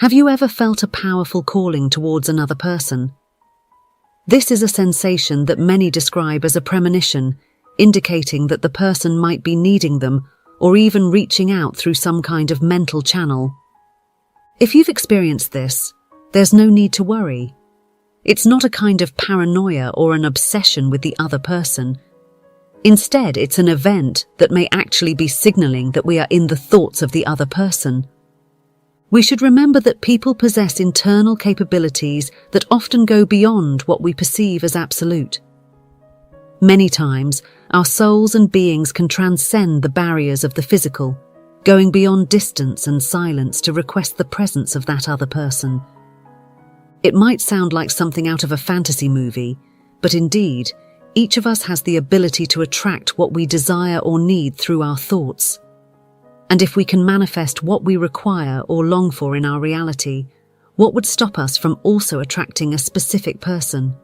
Have you ever felt a powerful calling towards another person? This is a sensation that many describe as a premonition, indicating that the person might be needing them or even reaching out through some kind of mental channel. If you've experienced this, there's no need to worry. It's not a kind of paranoia or an obsession with the other person. Instead, it's an event that may actually be signaling that we are in the thoughts of the other person. We should remember that people possess internal capabilities that often go beyond what we perceive as absolute. Many times, our souls and beings can transcend the barriers of the physical, going beyond distance and silence to request the presence of that other person. It might sound like something out of a fantasy movie, but indeed, each of us has the ability to attract what we desire or need through our thoughts. And if we can manifest what we require or long for in our reality, what would stop us from also attracting a specific person?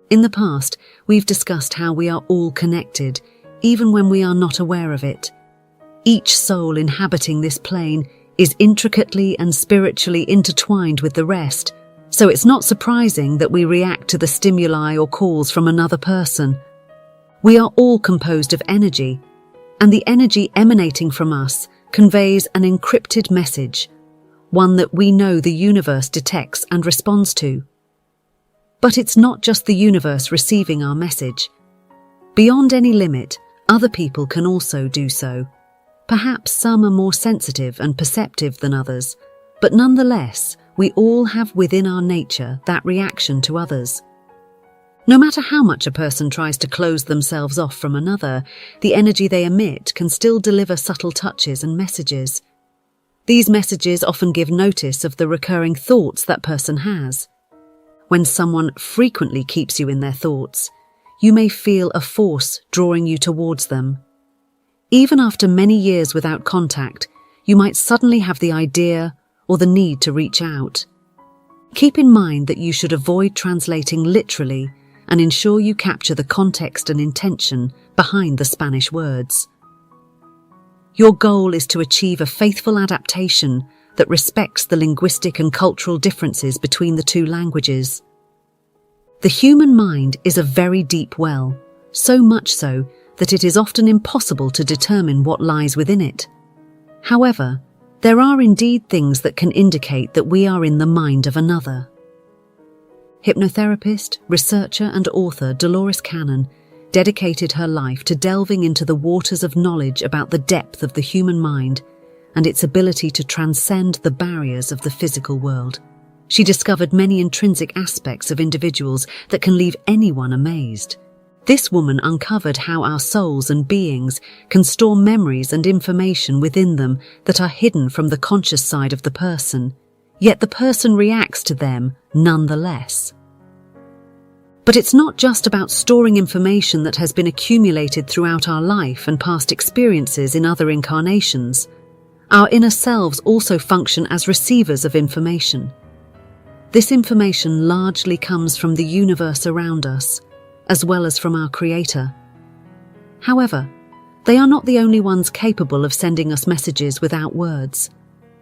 In the past, we've discussed how we are all connected, even when we are not aware of it. Each soul inhabiting this plane is intricately and spiritually intertwined with the rest, so it's not surprising that we react to the stimuli or calls from another person. We are all composed of energy, and the energy emanating from us conveys an encrypted message, one that we know the universe detects and responds to. But it's not just the universe receiving our message. Beyond any limit, other people can also do so. Perhaps some are more sensitive and perceptive than others, but nonetheless, we all have within our nature that reaction to others. No matter how much a person tries to close themselves off from another, the energy they emit can still deliver subtle touches and messages. These messages often give notice of the recurring thoughts that person has. When someone frequently keeps you in their thoughts, you may feel a force drawing you towards them. Even after many years without contact, you might suddenly have the idea or the need to reach out. Keep in mind that you should avoid translating literally and ensure you capture the context and intention behind the Spanish words. Your goal is to achieve a faithful adaptation that respects the linguistic and cultural differences between the two languages. The human mind is a very deep well, so much so that it is often impossible to determine what lies within it. However, there are indeed things that can indicate that we are in the mind of another. Hypnotherapist, researcher and author Dolores dedicated her life to delving into the waters of knowledge about the depth of the human mind and its ability to transcend the barriers of the physical world. She discovered many intrinsic aspects of individuals that can leave anyone amazed. This woman uncovered how our souls and beings can store memories and information within them that are hidden from the conscious side of the person, yet the person reacts to them nonetheless. But it's not just about storing information that has been accumulated throughout our life and past experiences in other incarnations. Our inner selves also function as receivers of information. This information largely comes from the universe around us, as well as from our Creator. However, they are not the only ones capable of sending us messages without words.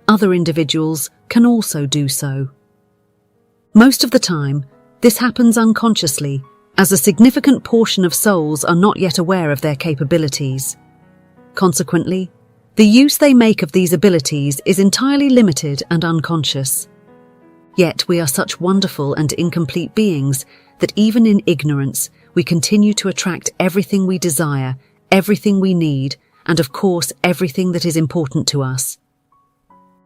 Other individuals can also do so. Most of the time, this happens unconsciously, as a significant portion of souls are not yet aware of their capabilities. Consequently, the use they make of these abilities is entirely limited and unconscious. Yet we are such wonderful and incomplete beings that even in ignorance, we continue to attract everything we desire, everything we need, and of course, everything that is important to us.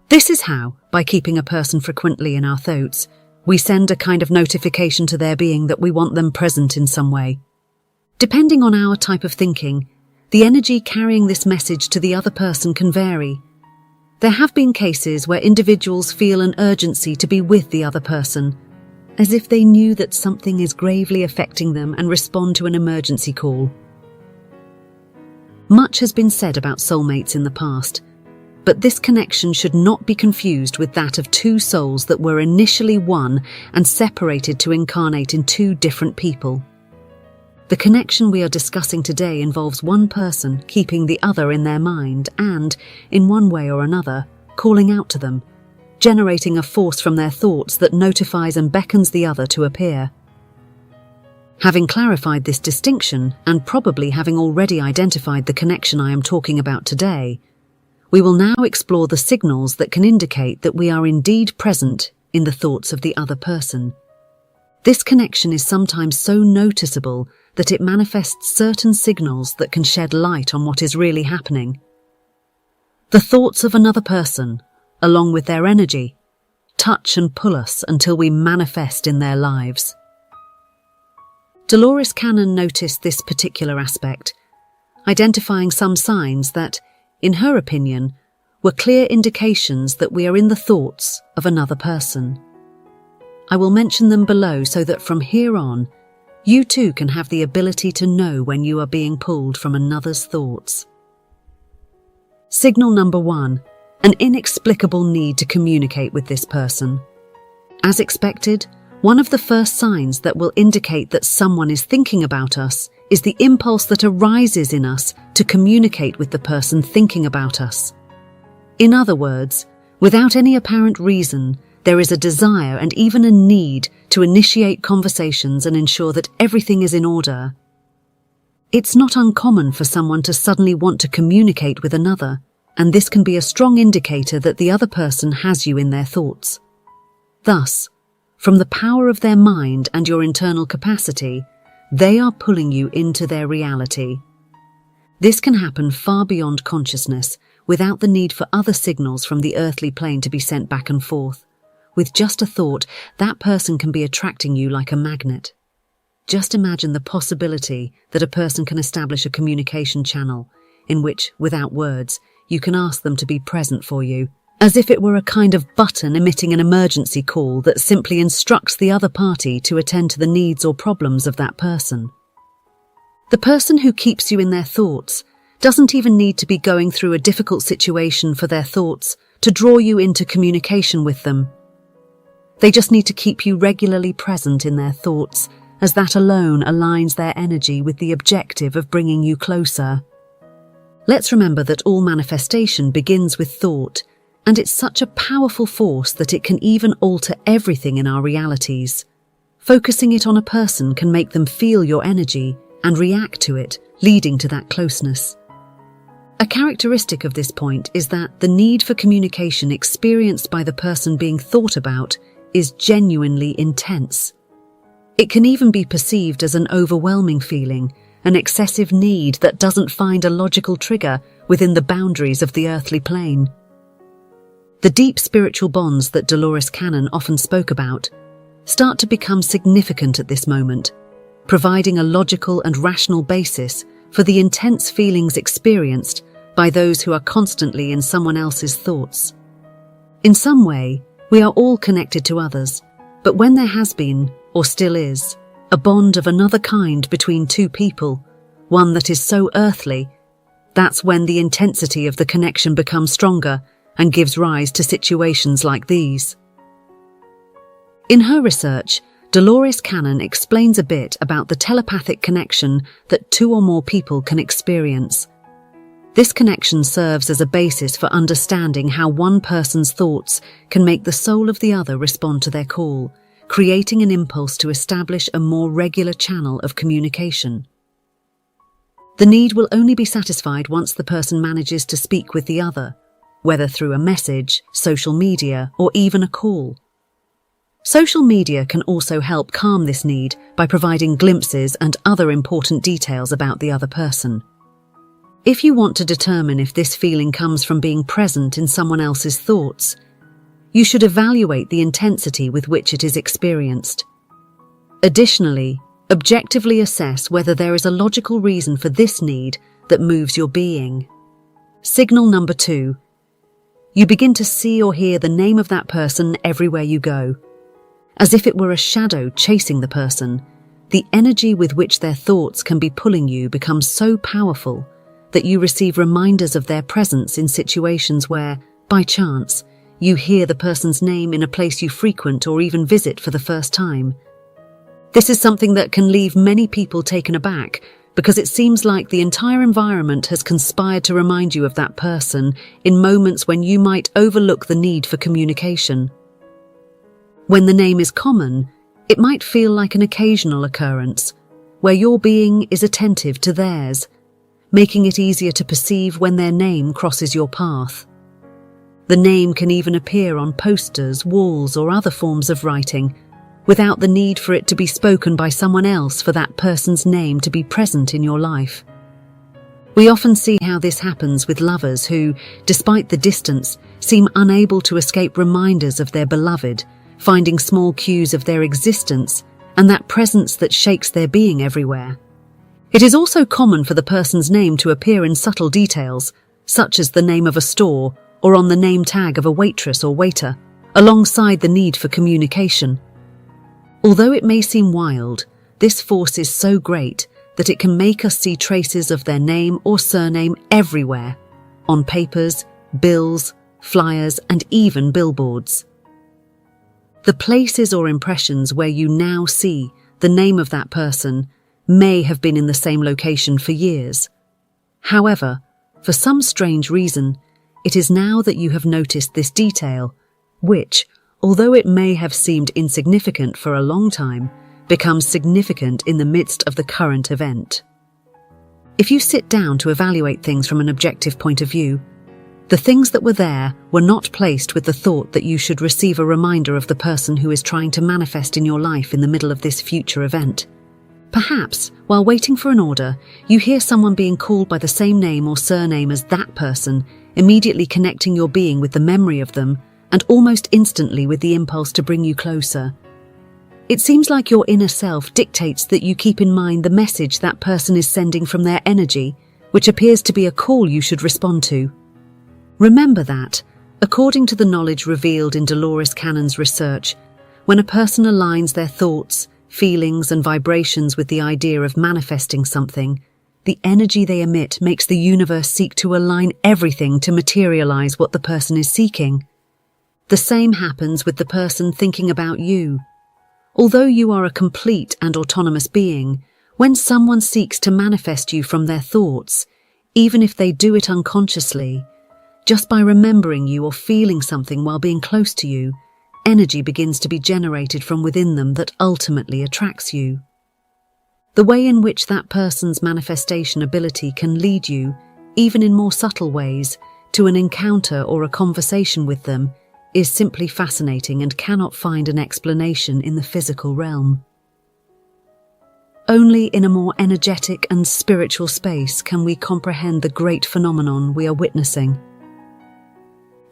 This is how, by keeping a person frequently in our thoughts, we send a kind of notification to their being that we want them present in some way. Depending on our type of thinking, the energy carrying this message to the other person can vary. There have been cases where individuals feel an urgency to be with the other person, as if they knew that something is gravely affecting them and respond to an emergency call. Much has been said about soulmates in the past, but this connection should not be confused with that of two souls that were initially one and separated to incarnate in two different people. The connection we are discussing today involves one person keeping the other in their mind and, in one way or another, calling out to them, generating a force from their thoughts that notifies and beckons the other to appear. Having clarified this distinction, and probably having already identified the connection I am talking about today, we will now explore the signals that can indicate that we are indeed present in the thoughts of the other person. This connection is sometimes so noticeable that it manifests certain signals that can shed light on what is really happening. The thoughts of another person, along with their energy, touch and pull us until we manifest in their lives. Dolores Cannon noticed this particular aspect, identifying some signs that, in her opinion, were clear indications that we are in the thoughts of another person. I will mention them below so that from here on, you too can have the ability to know when you are being pulled from another's thoughts. Signal number 1, an inexplicable need to communicate with this person. As expected, one of the first signs that will indicate that someone is thinking about us is the impulse that arises in us to communicate with the person thinking about us. In other words, without any apparent reason, there is a desire and even a need to initiate conversations and ensure that everything is in order. It's not uncommon for someone to suddenly want to communicate with another, and this can be a strong indicator that the other person has you in their thoughts. Thus, from the power of their mind and your internal capacity, they are pulling you into their reality. This can happen far beyond consciousness, without the need for other signals from the earthly plane to be sent back and forth. With just a thought, that person can be attracting you like a magnet. Just imagine the possibility that a person can establish a communication channel in which, without words, you can ask them to be present for you, as if it were a kind of button emitting an emergency call that simply instructs the other party to attend to the needs or problems of that person. The person who keeps you in their thoughts doesn't even need to be going through a difficult situation for their thoughts to draw you into communication with them. They just need to keep you regularly present in their thoughts, as that alone aligns their energy with the objective of bringing you closer. Let's remember that all manifestation begins with thought, and it's such a powerful force that it can even alter everything in our realities. Focusing it on a person can make them feel your energy and react to it, leading to that closeness. A characteristic of this point is that the need for communication experienced by the person being thought about is genuinely intense. It can even be perceived as an overwhelming feeling, an excessive need that doesn't find a logical trigger within the boundaries of the earthly plane. The deep spiritual bonds that Dolores Cannon often spoke about start to become significant at this moment, providing a logical and rational basis for the intense feelings experienced by those who are constantly in someone else's thoughts. In some way, we are all connected to others, but when there has been, or still is, a bond of another kind between two people, one that is so earthly, that's when the intensity of the connection becomes stronger and gives rise to situations like these. In her research, Dolores Cannon explains a bit about the telepathic connection that two or more people can experience. This connection serves as a basis for understanding how one person's thoughts can make the soul of the other respond to their call, creating an impulse to establish a more regular channel of communication. The need will only be satisfied once the person manages to speak with the other, whether through a message, social media, or even a call. Social media can also help calm this need by providing glimpses and other important details about the other person. If you want to determine if this feeling comes from being present in someone else's thoughts, you should evaluate the intensity with which it is experienced. Additionally, objectively assess whether there is a logical reason for this need that moves your being. Signal number 2. You begin to see or hear the name of that person everywhere you go. As if it were a shadow chasing the person, the energy with which their thoughts can be pulling you becomes so powerful that you receive reminders of their presence in situations where, by chance, you hear the person's name in a place you frequent or even visit for the first time. This is something that can leave many people taken aback, because it seems like the entire environment has conspired to remind you of that person in moments when you might overlook the need for communication. When the name is common, it might feel like an occasional occurrence, where your being is attentive to theirs, making it easier to perceive when their name crosses your path. The name can even appear on posters, walls, or other forms of writing, without the need for it to be spoken by someone else for that person's name to be present in your life. We often see how this happens with lovers who, despite the distance, seem unable to escape reminders of their beloved, finding small cues of their existence and that presence that shakes their being everywhere. It is also common for the person's name to appear in subtle details, such as the name of a store or on the name tag of a waitress or waiter, alongside the need for communication. Although it may seem wild, this force is so great that it can make us see traces of their name or surname everywhere, on papers, bills, flyers, and even billboards. The places or impressions where you now see the name of that person may have been in the same location for years. However, for some strange reason, it is now that you have noticed this detail, which, although it may have seemed insignificant for a long time, becomes significant in the midst of the current event. If you sit down to evaluate things from an objective point of view, the things that were there were not placed with the thought that you should receive a reminder of the person who is trying to manifest in your life in the middle of this future event. Perhaps, while waiting for an order, you hear someone being called by the same name or surname as that person, immediately connecting your being with the memory of them and almost instantly with the impulse to bring you closer. It seems like your inner self dictates that you keep in mind the message that person is sending from their energy, which appears to be a call you should respond to. Remember that, according to the knowledge revealed in Dolores Cannon's research, when a person aligns their thoughts, feelings, and vibrations with the idea of manifesting something, the energy they emit makes the universe seek to align everything to materialize what the person is seeking. The same happens with the person thinking about you. Although you are a complete and autonomous being, when someone seeks to manifest you from their thoughts, even if they do it unconsciously, just by remembering you or feeling something while being close to you, energy begins to be generated from within them that ultimately attracts you. The way in which that person's manifestation ability can lead you, even in more subtle ways, to an encounter or a conversation with them is simply fascinating and cannot find an explanation in the physical realm. Only in a more energetic and spiritual space can we comprehend the great phenomenon we are witnessing.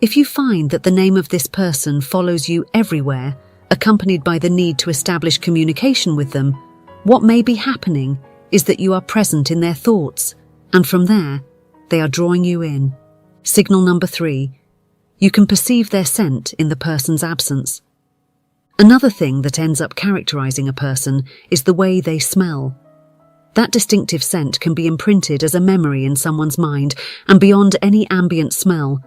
If you find that the name of this person follows you everywhere, accompanied by the need to establish communication with them, what may be happening is that you are present in their thoughts, and from there, they are drawing you in. Signal number 3. You can perceive their scent in the person's absence. Another thing that ends up characterizing a person is the way they smell. That distinctive scent can be imprinted as a memory in someone's mind, and beyond any ambient smell,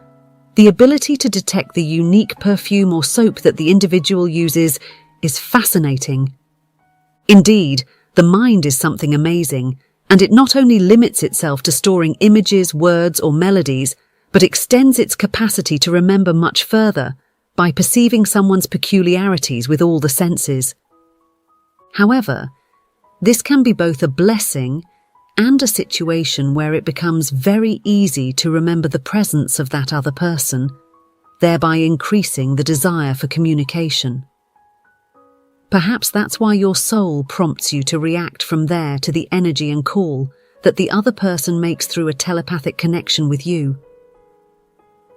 the ability to detect the unique perfume or soap that the individual uses is fascinating. Indeed, the mind is something amazing, and it not only limits itself to storing images, words, or melodies, but extends its capacity to remember much further by perceiving someone's peculiarities with all the senses. However, this can be both a blessing and a situation where it becomes very easy to remember the presence of that other person, thereby increasing the desire for communication. Perhaps that's why your soul prompts you to react from there to the energy and call that the other person makes through a telepathic connection with you.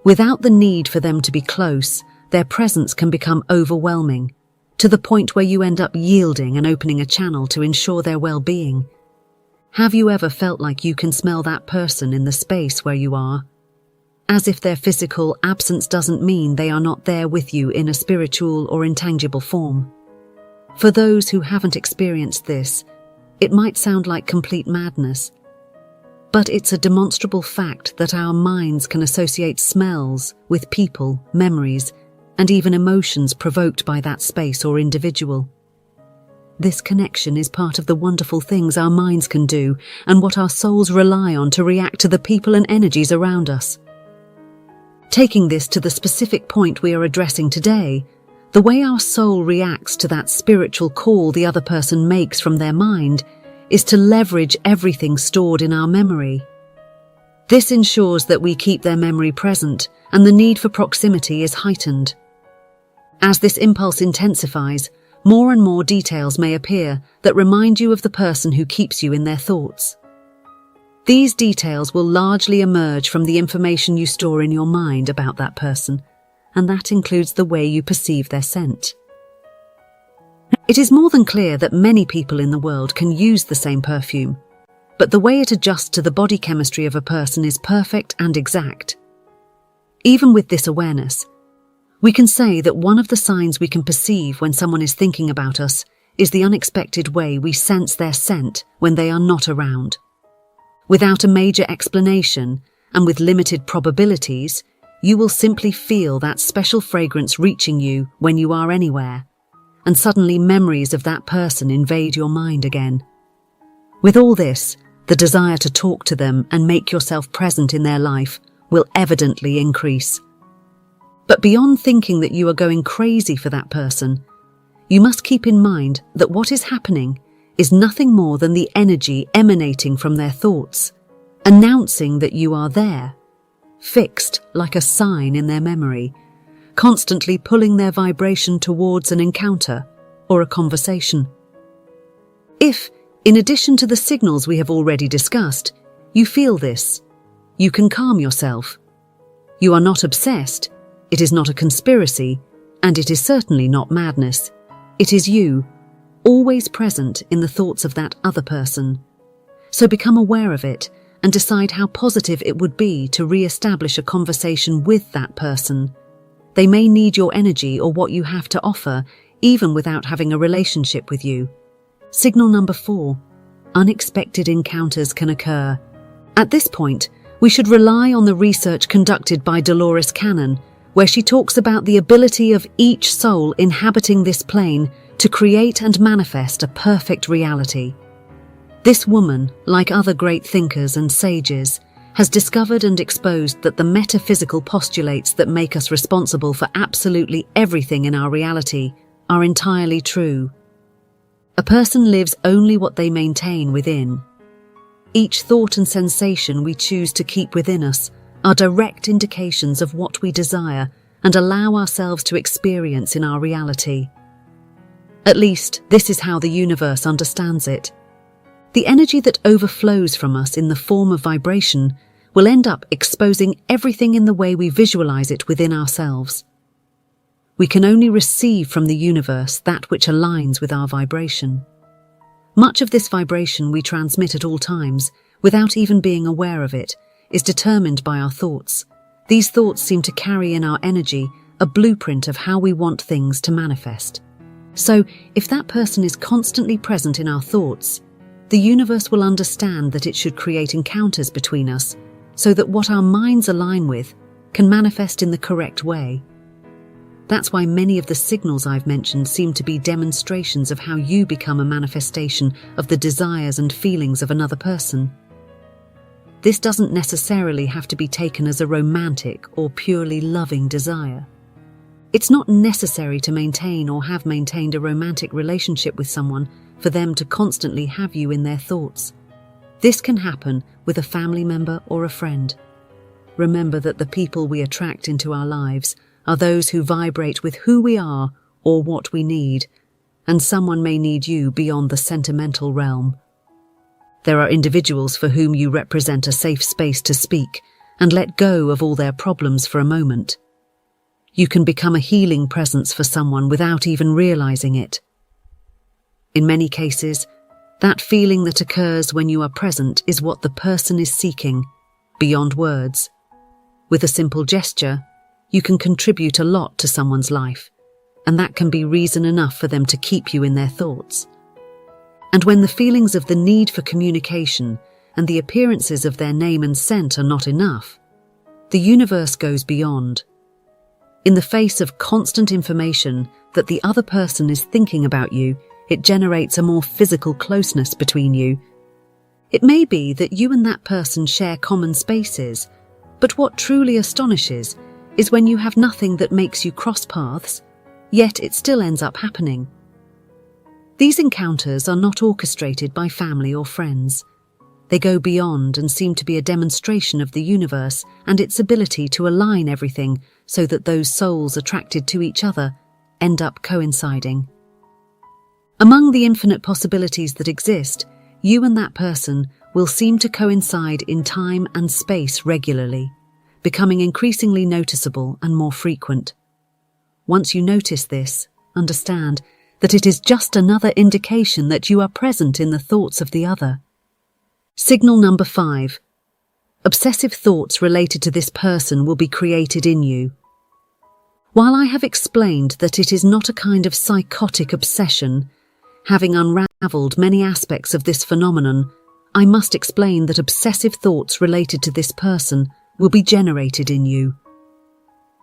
Without the need for them to be close, their presence can become overwhelming, to the point where you end up yielding and opening a channel to ensure their well-being. Have you ever felt like you can smell that person in the space where you are? As if their physical absence doesn't mean they are not there with you in a spiritual or intangible form. For those who haven't experienced this, it might sound like complete madness. But it's a demonstrable fact that our minds can associate smells with people, memories, and even emotions provoked by that space or individual. This connection is part of the wonderful things our minds can do and what our souls rely on to react to the people and energies around us. Taking this to the specific point we are addressing today, the way our soul reacts to that spiritual call the other person makes from their mind is to leverage everything stored in our memory. This ensures that we keep their memory present and the need for proximity is heightened. As this impulse intensifies, more and more details may appear that remind you of the person who keeps you in their thoughts. These details will largely emerge from the information you store in your mind about that person, and that includes the way you perceive their scent. It is more than clear that many people in the world can use the same perfume, but the way it adjusts to the body chemistry of a person is perfect and exact. Even with this awareness, we can say that one of the signs we can perceive when someone is thinking about us is the unexpected way we sense their scent when they are not around. Without a major explanation and with limited probabilities, you will simply feel that special fragrance reaching you when you are anywhere, and suddenly memories of that person invade your mind again. With all this, the desire to talk to them and make yourself present in their life will evidently increase. But beyond thinking that you are going crazy for that person, you must keep in mind that what is happening is nothing more than the energy emanating from their thoughts, announcing that you are there, fixed like a sign in their memory, constantly pulling their vibration towards an encounter or a conversation. If, in addition to the signals we have already discussed, you feel this, you can calm yourself. You are not obsessed, it is not a conspiracy, and it is certainly not madness. It is you, always present in the thoughts of that other person. So become aware of it and decide how positive it would be to re-establish a conversation with that person. They may need your energy or what you have to offer, even without having a relationship with you. Signal number 4. Unexpected encounters can occur. At this point, we should rely on the research conducted by Dolores, where she talks about the ability of each soul inhabiting this plane to create and manifest a perfect reality. This woman, like other great thinkers and sages, has discovered and exposed that the metaphysical postulates that make us responsible for absolutely everything in our reality are entirely true. A person lives only what they maintain within. Each thought and sensation we choose to keep within us are direct indications of what we desire and allow ourselves to experience in our reality. At least, this is how the universe understands it. The energy that overflows from us in the form of vibration will end up exposing everything in the way we visualize it within ourselves. We can only receive from the universe that which aligns with our vibration. Much of this vibration we transmit at all times, without even being aware of it, is determined by our thoughts. These thoughts seem to carry in our energy a blueprint of how we want things to manifest. So, if that person is constantly present in our thoughts, the universe will understand that it should create encounters between us so that what our minds align with can manifest in the correct way. That's why many of the signals I've mentioned seem to be demonstrations of how you become a manifestation of the desires and feelings of another person. This doesn't necessarily have to be taken as a romantic or purely loving desire. It's not necessary to maintain or have maintained a romantic relationship with someone for them to constantly have you in their thoughts. This can happen with a family member or a friend. Remember that the people we attract into our lives are those who vibrate with who we are or what we need, and someone may need you beyond the sentimental realm. There are individuals for whom you represent a safe space to speak and let go of all their problems for a moment. You can become a healing presence for someone without even realizing it. In many cases, that feeling that occurs when you are present is what the person is seeking, beyond words. With a simple gesture, you can contribute a lot to someone's life, and that can be reason enough for them to keep you in their thoughts. And when the feelings of the need for communication and the appearances of their name and scent are not enough, the universe goes beyond. In the face of constant information that the other person is thinking about you, it generates a more physical closeness between you. It may be that you and that person share common spaces, but what truly astonishes is when you have nothing that makes you cross paths, yet it still ends up happening. These encounters are not orchestrated by family or friends. They go beyond and seem to be a demonstration of the universe and its ability to align everything so that those souls attracted to each other end up coinciding. Among the infinite possibilities that exist, you and that person will seem to coincide in time and space regularly, becoming increasingly noticeable and more frequent. Once you notice this, understand that it is just another indication that you are present in the thoughts of the other. Signal number 5. Obsessive thoughts related to this person will be created in you. While I have explained that it is not a kind of psychotic obsession, having unraveled many aspects of this phenomenon, I must explain that obsessive thoughts related to this person will be generated in you.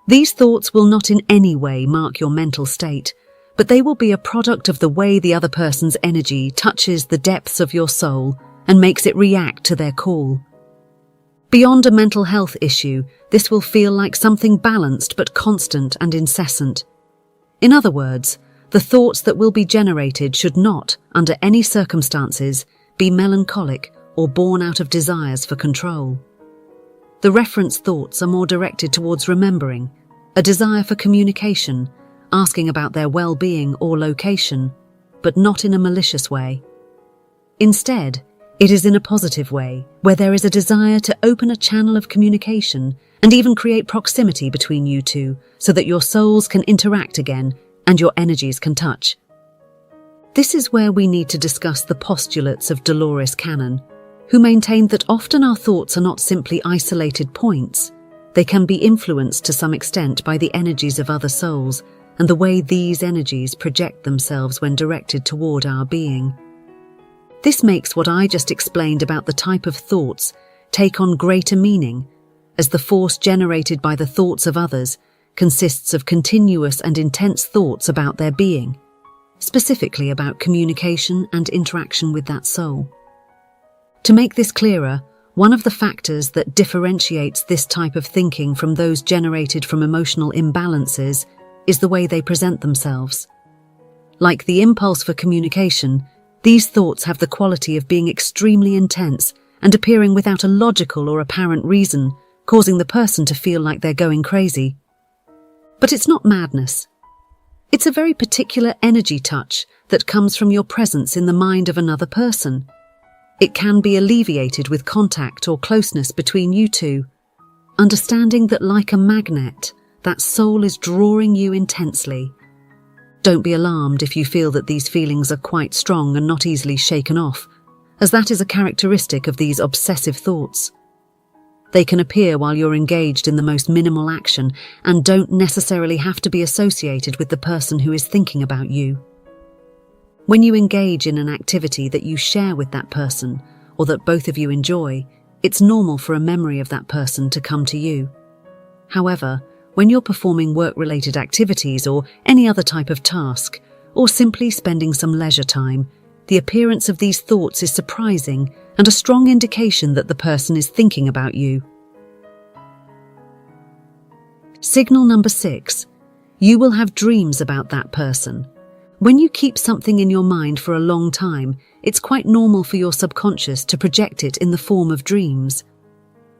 These thoughts will not in any way mark your mental state, but they will be a product of the way the other person's energy touches the depths of your soul and makes it react to their call. Beyond a mental health issue, this will feel like something balanced but constant and incessant. In other words, the thoughts that will be generated should not, under any circumstances, be melancholic or born out of desires for control. The reference thoughts are more directed towards remembering, a desire for communication, asking about their well-being or location, but not in a malicious way. Instead, it is in a positive way, where there is a desire to open a channel of communication and even create proximity between you two so that your souls can interact again and your energies can touch. This is where we need to discuss the postulates of Dolores Cannon, who maintained that often our thoughts are not simply isolated points. They can be influenced to some extent by the energies of other souls and the way these energies project themselves when directed toward our being. This makes what I just explained about the type of thoughts take on greater meaning, as the force generated by the thoughts of others consists of continuous and intense thoughts about their being, specifically about communication and interaction with that soul. To make this clearer, one of the factors that differentiates this type of thinking from those generated from emotional imbalances is the way they present themselves. Like the impulse for communication, these thoughts have the quality of being extremely intense and appearing without a logical or apparent reason, causing the person to feel like they're going crazy. But it's not madness. It's a very particular energy touch that comes from your presence in the mind of another person. It can be alleviated with contact or closeness between you two, understanding that like a magnet, that soul is drawing you intensely. Don't be alarmed if you feel that these feelings are quite strong and not easily shaken off, as that is a characteristic of these obsessive thoughts. They can appear while you're engaged in the most minimal action and don't necessarily have to be associated with the person who is thinking about you. When you engage in an activity that you share with that person or that both of you enjoy, it's normal for a memory of that person to come to you. However, when you're performing work-related activities or any other type of task, or simply spending some leisure time, the appearance of these thoughts is surprising and a strong indication that the person is thinking about you. Signal number 6. You will have dreams about that person. When you keep something in your mind for a long time, it's quite normal for your subconscious to project it in the form of dreams.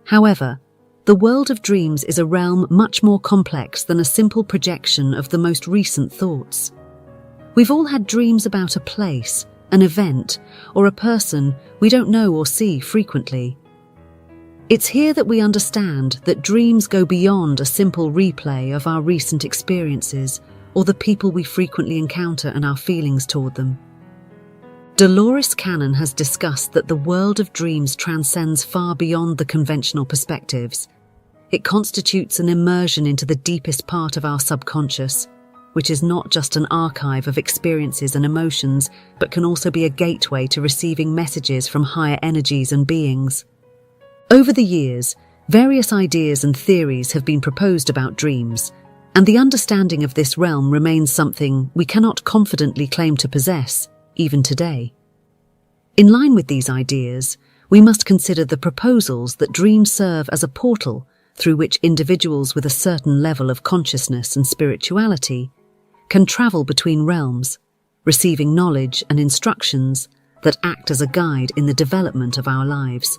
However, the world of dreams is a realm much more complex than a simple projection of the most recent thoughts. We've all had dreams about a place, an event, or a person we don't know or see frequently. It's here that we understand that dreams go beyond a simple replay of our recent experiences or the people we frequently encounter and our feelings toward them. Dolores Cannon has discussed that the world of dreams transcends far beyond the conventional perspectives. It constitutes an immersion into the deepest part of our subconscious, which is not just an archive of experiences and emotions, but can also be a gateway to receiving messages from higher energies and beings. Over the years, various ideas and theories have been proposed about dreams, and the understanding of this realm remains something we cannot confidently claim to possess. even today. In line with these ideas, we must consider the proposals that dreams serve as a portal through which individuals with a certain level of consciousness and spirituality can travel between realms, receiving knowledge and instructions that act as a guide in the development of our lives.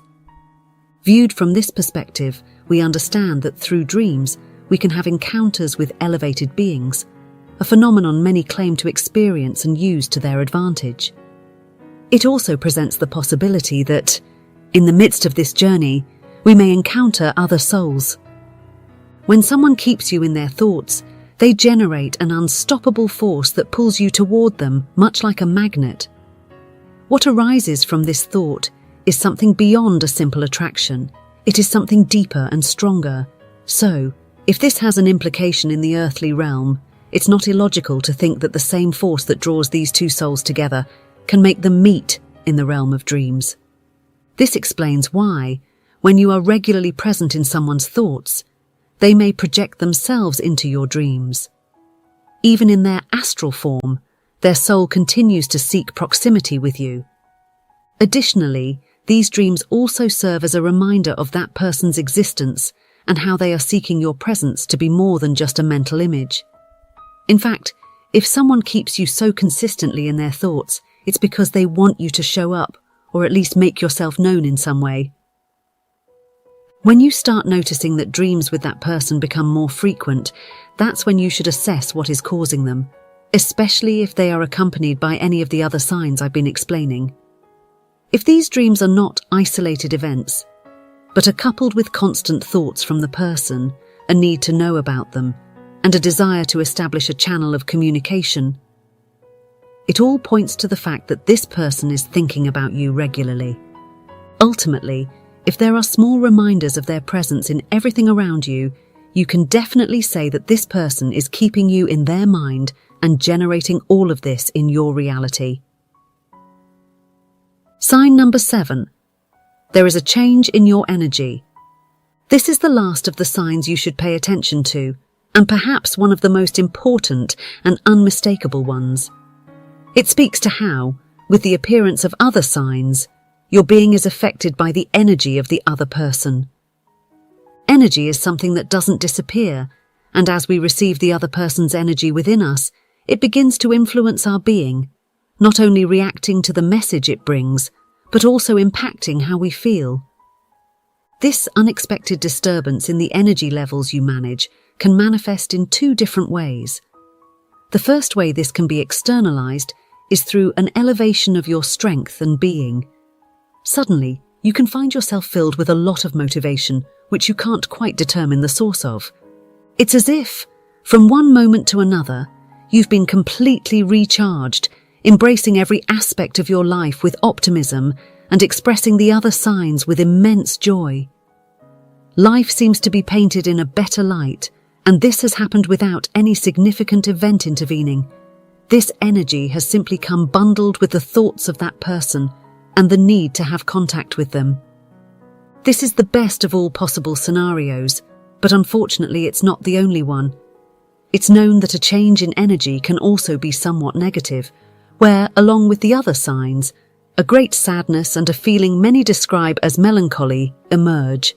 Viewed from this perspective, we understand that through dreams we can have encounters with elevated beings, a phenomenon many claim to experience and use to their advantage. It also presents the possibility that, in the midst of this journey, we may encounter other souls. When someone keeps you in their thoughts, they generate an unstoppable force that pulls you toward them, much like a magnet. What arises from this thought is something beyond a simple attraction. It is something deeper and stronger. So, if this has an implication in the earthly realm, it's not illogical to think that the same force that draws these two souls together can make them meet in the realm of dreams. This explains why, when you are regularly present in someone's thoughts, they may project themselves into your dreams. Even in their astral form, their soul continues to seek proximity with you. Additionally, these dreams also serve as a reminder of that person's existence and how they are seeking your presence to be more than just a mental image. In fact, if someone keeps you so consistently in their thoughts, it's because they want you to show up, or at least make yourself known in some way. When you start noticing that dreams with that person become more frequent, that's when you should assess what is causing them, especially if they are accompanied by any of the other signs I've been explaining. If these dreams are not isolated events, but are coupled with constant thoughts from the person, a need to know about them, and a desire to establish a channel of communication, it all points to the fact that this person is thinking about you regularly. Ultimately, if there are small reminders of their presence in everything around you, you can definitely say that this person is keeping you in their mind and generating all of this in your reality. Sign number 7. There is a change in your energy. This is the last of the signs you should pay attention to, and perhaps one of the most important and unmistakable ones. It speaks to how, with the appearance of other signs, your being is affected by the energy of the other person. Energy is something that doesn't disappear, and as we receive the other person's energy within us, it begins to influence our being, not only reacting to the message it brings, but also impacting how we feel. This unexpected disturbance in the energy levels you manage can manifest in 2 different ways. The first way this can be externalized is through an elevation of your strength and being. Suddenly, you can find yourself filled with a lot of motivation, which you can't quite determine the source of. It's as if, from one moment to another, you've been completely recharged, embracing every aspect of your life with optimism and expressing the other signs with immense joy. Life seems to be painted in a better light, and this has happened without any significant event intervening. This energy has simply come bundled with the thoughts of that person and the need to have contact with them. This is the best of all possible scenarios, but unfortunately it's not the only one. It's known that a change in energy can also be somewhat negative, where, along with the other signs, a great sadness and a feeling many describe as melancholy emerge.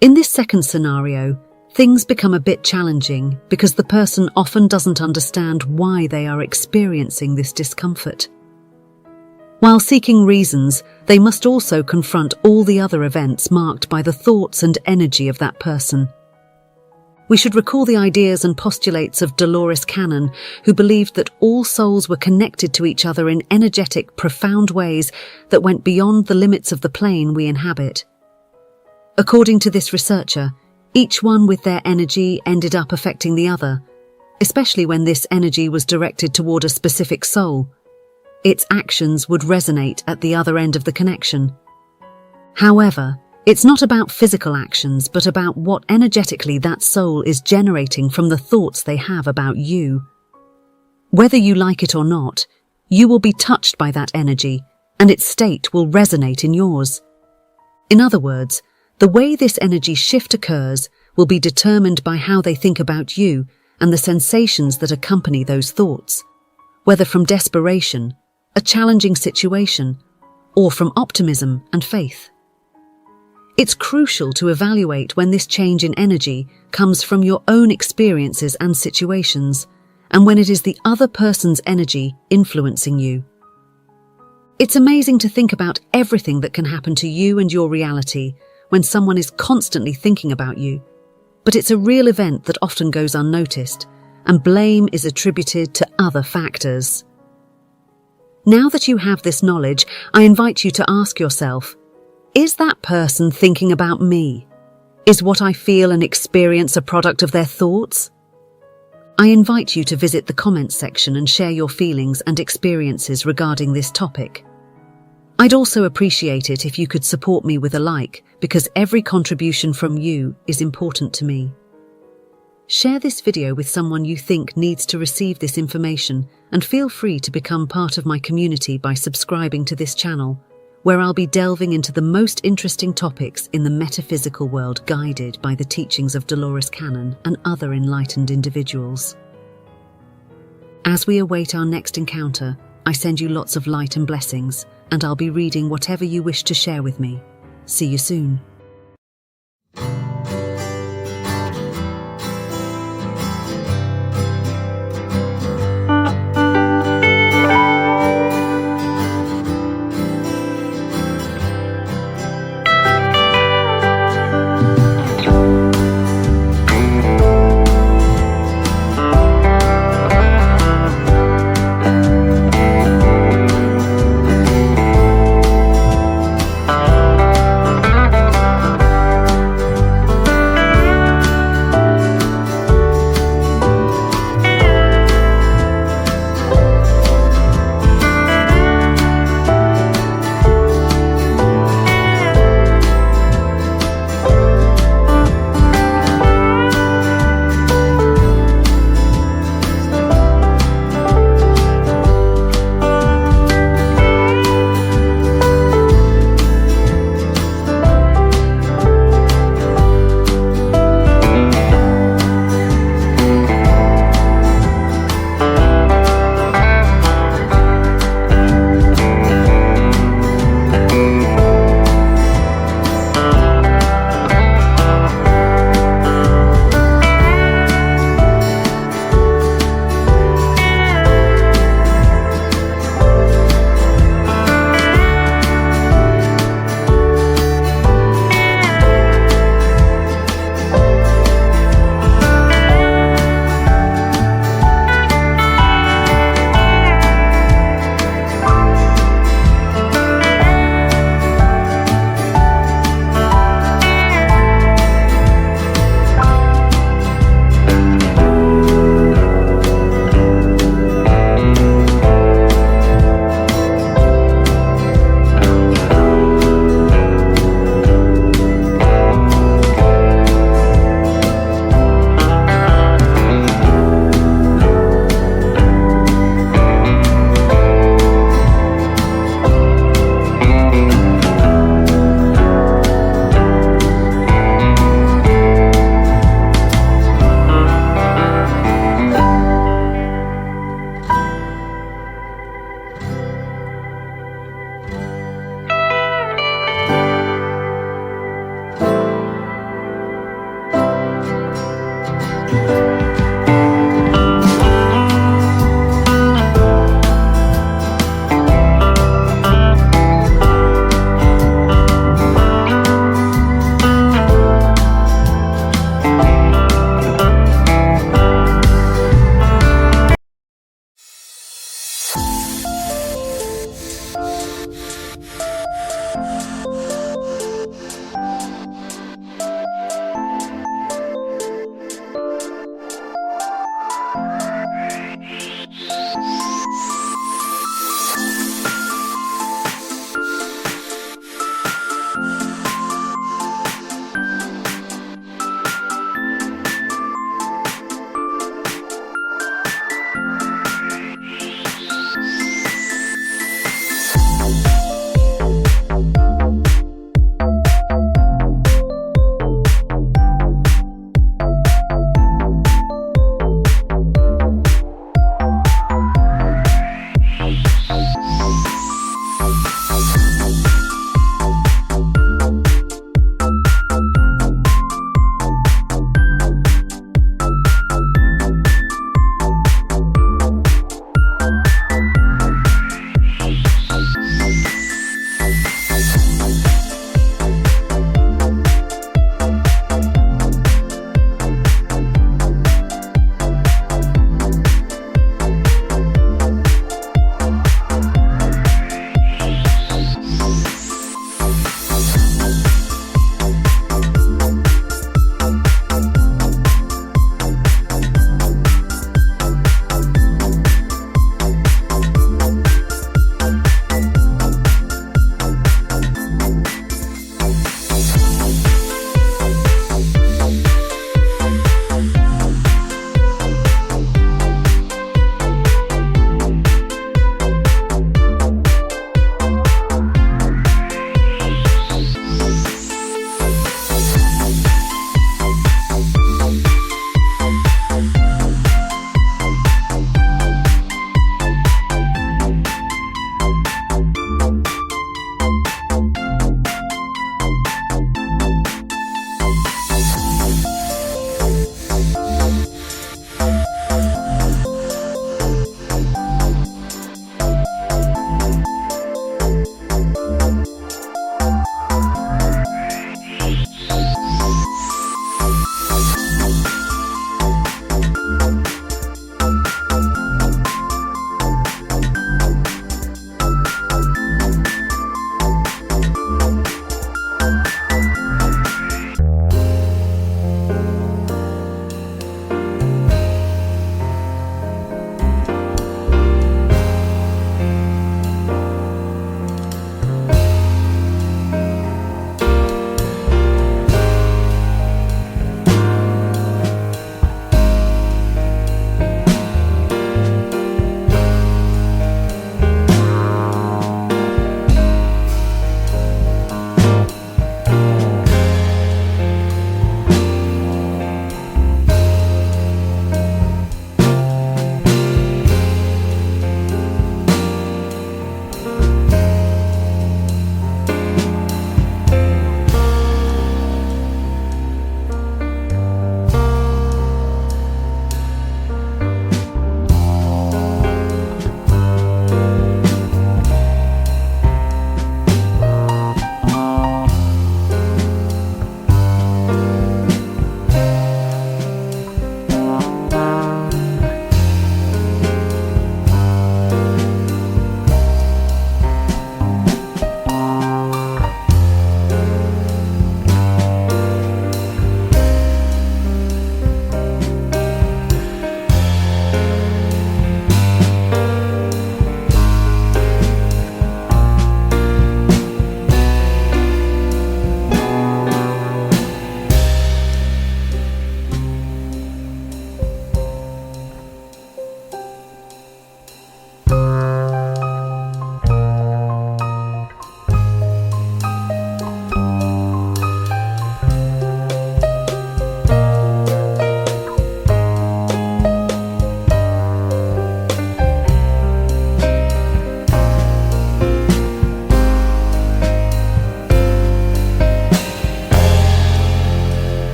In this second scenario, things become a bit challenging because the person often doesn't understand why they are experiencing this discomfort. While seeking reasons, they must also confront all the other events marked by the thoughts and energy of that person. We should recall the ideas and postulates of Dolores, who believed that all souls were connected to each other in energetic, profound ways that went beyond the limits of the plane we inhabit. According to this researcher, each one with their energy ended up affecting the other, especially when this energy was directed toward a specific soul. Its actions would resonate at the other end of the connection. However, it's not about physical actions, but about what energetically that soul is generating from the thoughts they have about you. Whether you like it or not, you will be touched by that energy, and its state will resonate in yours. In other words, the way this energy shift occurs will be determined by how they think about you and the sensations that accompany those thoughts, whether from desperation, a challenging situation, or from optimism and faith. It's crucial to evaluate when this change in energy comes from your own experiences and situations, and when it is the other person's energy influencing you. It's amazing to think about everything that can happen to you and your reality when someone is constantly thinking about you, but it's a real event that often goes unnoticed, and blame is attributed to other factors. Now that you have this knowledge, I invite you to ask yourself, is that person thinking about me? Is what I feel and experience a product of their thoughts? I invite you to visit the comments section and share your feelings and experiences regarding this topic. I'd also appreciate it if you could support me with a like, because every contribution from you is important to me. Share this video with someone you think needs to receive this information, and feel free to become part of my community by subscribing to this channel, where I'll be delving into the most interesting topics in the metaphysical world, guided by the teachings of Dolores and other enlightened individuals. As we await our next encounter, I send you lots of light and blessings, and I'll be reading whatever you wish to share with me. See you soon.